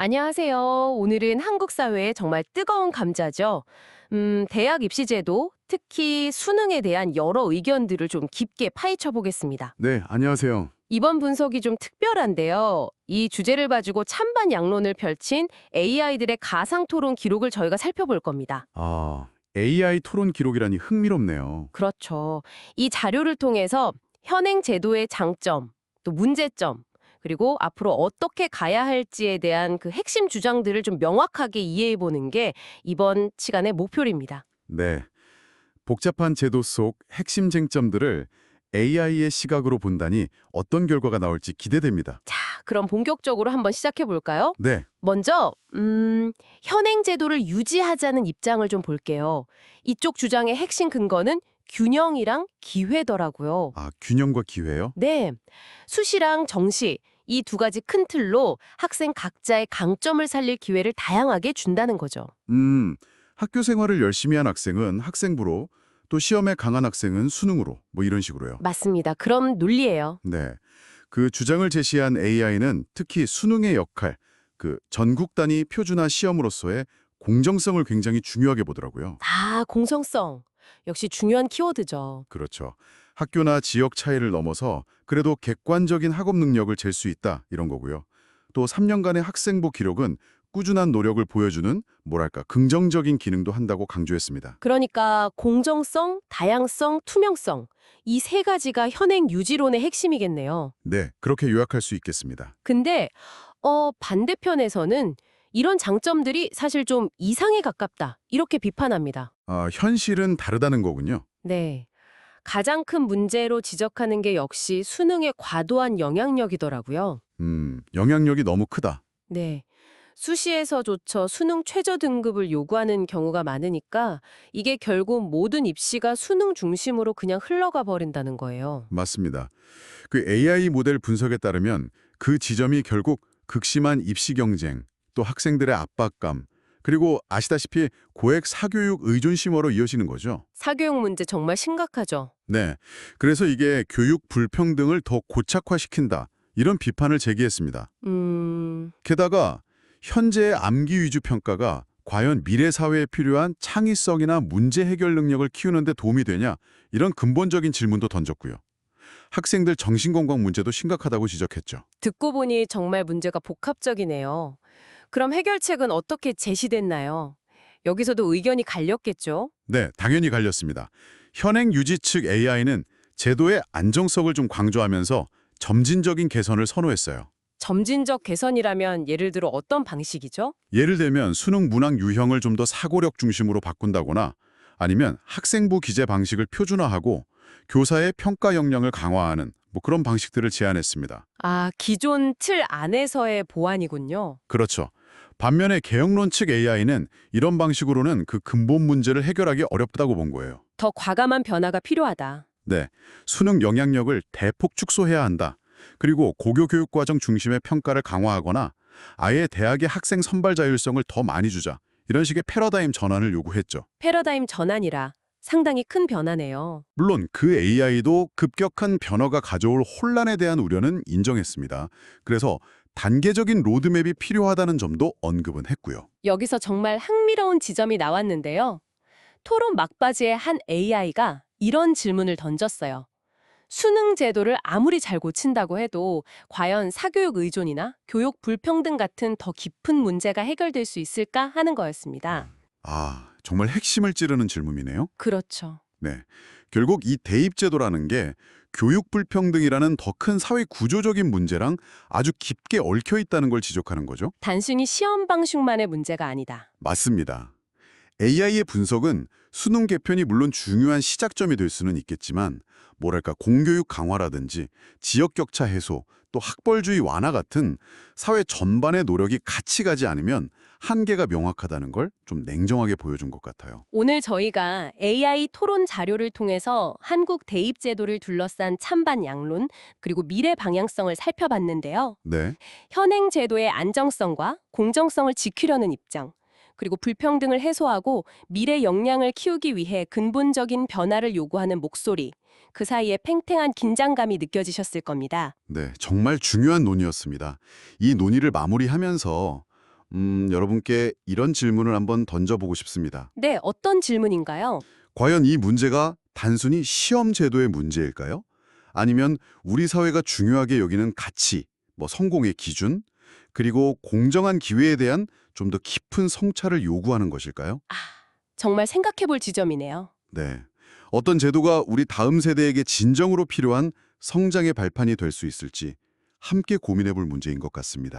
안녕하세요. 오늘은 한국 사회의 정말 뜨거운 감자죠. 대학 입시제도, 특히 수능에 대한 여러 의견들을 좀 깊게 파헤쳐 보겠습니다. 네, 안녕하세요. 이번 분석이 좀 특별한데요. 이 주제를 가지고 찬반 양론을 펼친 AI들의 가상 토론 기록을 저희가 살펴볼 겁니다. AI 토론 기록이라니 흥미롭네요. 그렇죠. 이 자료를 통해서 현행 제도의 장점, 또 문제점, 그리고 앞으로 어떻게 가야 할지에 대한 그 핵심 주장들을 좀 명확하게 이해해 보는 게 이번 시간의 목표입니다. 네, 복잡한 제도 속 핵심 쟁점들을 AI의 시각으로 본다니 어떤 결과가 나올지 기대됩니다. 자, 그럼 본격적으로 한번 시작해 볼까요? 네, 먼저 현행 제도를 유지하자는 입장을 좀 볼게요. 이쪽 주장의 핵심 근거는 균형이랑 기회더라고요. 균형과 기회요? 네, 수시랑 정시 이 두 가지 큰 틀로 학생 각자의 강점을 살릴 기회를 다양하게 준다는 거죠. 학교 생활을 열심히 한 학생은 학생부로, 또 시험에 강한 학생은 수능으로, 뭐 이런 식으로요. 맞습니다. 그런 논리예요. 네, 그 주장을 제시한 AI는 특히 수능의 역할, 그 전국 단위 표준화 시험으로서의 공정성을 굉장히 중요하게 보더라고요. 공정성. 역시 중요한 키워드죠. 그렇죠. 학교나 지역 차이를 넘어서 그래도 객관적인 학업 능력을 잴 수 있다 이런 거고요. 또 3년간의 학생부 기록은 꾸준한 노력을 보여주는 뭐랄까 긍정적인 기능도 한다고 강조했습니다. 그러니까 공정성, 다양성, 투명성. 이 세 가지가 현행 유지론의 핵심이겠네요. 네, 그렇게 요약할 수 있겠습니다. 근데 반대편에서는 이런 장점들이 사실 좀 이상에 가깝다. 이렇게 비판합니다. 현실은 다르다는 거군요. 네. 가장 큰 문제로 지적하는 게 역시 수능의 과도한 영향력이더라고요. 영향력이 너무 크다. 네. 수시에서조차 수능 최저 등급을 요구하는 경우가 많으니까 이게 결국 모든 입시가 수능 중심으로 그냥 흘러가 버린다는 거예요. 맞습니다. 그 AI 모델 분석에 따르면 그 지점이 결국 극심한 입시 경쟁, 또 학생들의 압박감, 그리고 아시다시피 고액 사교육 의존심으로 이어지는 거죠. 사교육 문제 정말 심각하죠. 네. 그래서 이게 교육 불평등을 더 고착화시킨다. 이런 비판을 제기했습니다. 게다가 현재의 암기 위주 평가가 과연 미래 사회에 필요한 창의성이나 문제 해결 능력을 키우는 데 도움이 되냐? 이런 근본적인 질문도 던졌고요. 학생들 정신건강 문제도 심각하다고 지적했죠. 듣고 보니 정말 문제가 복합적이네요. 그럼 해결책은 어떻게 제시됐나요? 여기서도 의견이 갈렸겠죠? 네, 당연히 갈렸습니다. 현행 유지 측 AI는 제도의 안정성을 좀 강조하면서 점진적인 개선을 선호했어요. 점진적 개선이라면 예를 들어 어떤 방식이죠? 예를 들면 수능 문항 유형을 좀 더 사고력 중심으로 바꾼다거나 아니면 학생부 기재 방식을 표준화하고 교사의 평가 역량을 강화하는 뭐 그런 방식들을 제안했습니다. 기존 틀 안에서의 보완이군요. 그렇죠. 반면에 개혁론 측 AI는 이런 방식으로는 그 근본 문제를 해결하기 어렵다고 본 거예요. 더 과감한 변화가 필요하다. 네, 수능 영향력을 대폭 축소해야 한다. 그리고 고교 교육 과정 중심의 평가를 강화하거나 아예 대학의 학생 선발 자율성을 더 많이 주자. 이런 식의 패러다임 전환을 요구했죠. 패러다임 전환이라 상당히 큰 변화네요. 물론 그 AI도 급격한 변화가 가져올 혼란에 대한 우려는 인정했습니다. 그래서 단계적인 로드맵이 필요하다는 점도 언급은 했고요. 여기서 정말 흥미로운 지점이 나왔는데요. 토론 막바지에 한 AI가 이런 질문을 던졌어요. 수능 제도를 아무리 잘 고친다고 해도 과연 사교육 의존이나 교육 불평등 같은 더 깊은 문제가 해결될 수 있을까 하는 거였습니다. 정말 핵심을 찌르는 질문이네요. 그렇죠. 네. 결국 이 대입제도라는 게 교육 불평등이라는 더 큰 사회 구조적인 문제랑 아주 깊게 얽혀 있다는 걸 지적하는 거죠. 단순히 시험 방식만의 문제가 아니다. 맞습니다. AI의 분석은 수능 개편이 물론 중요한 시작점이 될 수는 있겠지만 뭐랄까 공교육 강화라든지 지역 격차 해소 또 학벌주의 완화 같은 사회 전반의 노력이 같이 가지 않으면 한계가 명확하다는 걸 좀 냉정하게 보여준 것 같아요. 오늘 저희가 AI 토론 자료를 통해서 한국 대입 제도를 둘러싼 찬반 양론 그리고 미래 방향성을 살펴봤는데요. 네. 현행 제도의 안정성과 공정성을 지키려는 입장, 그리고 불평등을 해소하고 미래 역량을 키우기 위해 근본적인 변화를 요구하는 목소리, 그 사이에 팽팽한 긴장감이 느껴지셨을 겁니다. 네, 정말 중요한 논의였습니다. 이 논의를 마무리하면서 여러분께 이런 질문을 한번 던져보고 싶습니다. 네, 어떤 질문인가요? 과연 이 문제가 단순히 시험 제도의 문제일까요? 아니면 우리 사회가 중요하게 여기는 가치, 성공의 기준, 그리고 공정한 기회에 대한 좀 더 깊은 성찰을 요구하는 것일까요? 정말 생각해 볼 지점이네요. 네. 어떤 제도가 우리 다음 세대에게 진정으로 필요한 성장의 발판이 될 수 있을지 함께 고민해 볼 문제인 것 같습니다.